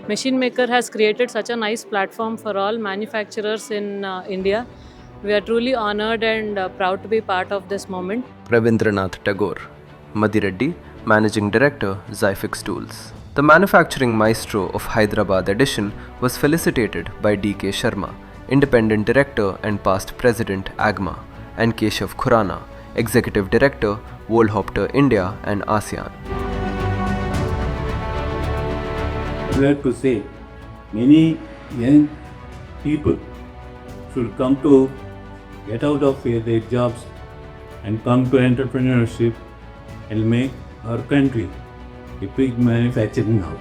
Machine Maker has created such a nice platform for all manufacturers in India. We are truly honored and proud to be part of this moment. Ravindranath Tagore Madireddy, Managing Director, Zyfix Tools. The Manufacturing Maestro of Hyderabad edition was felicitated by D.K. Sharma, Independent Director and past President AGMA, and Keshav Khurana, Executive Director, Volhopter India and ASEAN. I would like to say many young people should come to get out of their jobs and come to entrepreneurship and make our country a big manufacturing hub.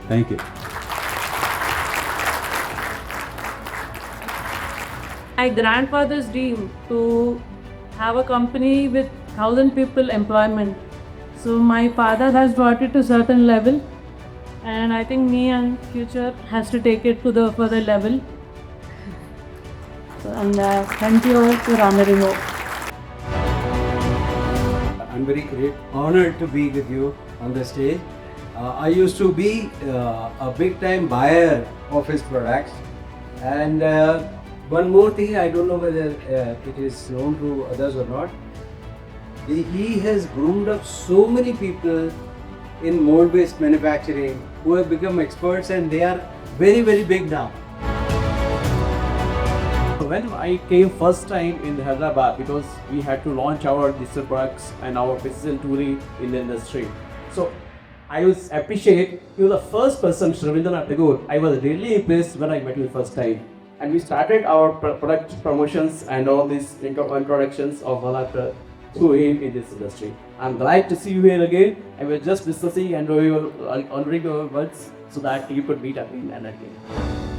Thank you. My grandfather's dream to have a company with 1,000 people employment. So my father has brought it to certain level, and I think me and future has to take it to the further level. And thank you all for honoring me. I'm very great, honored to be with you on the stage. I used to be a big time buyer of his products, and one more thing, I don't know whether it is known to others or not. He has groomed up so many people in mold-based manufacturing who have become experts, and they are very, very big now. When I came first time in Hyderabad, because we had to launch our digital products and our precision tooling in the industry. So I was appreciate you the first person, Ravindranath Tagore. I was really impressed when I met you the first time. And we started our product promotions and all these introductions of Volhopter through him in this industry. I'm glad to see you here again. I was just discussing and we were honoring your words so that you could meet again and again.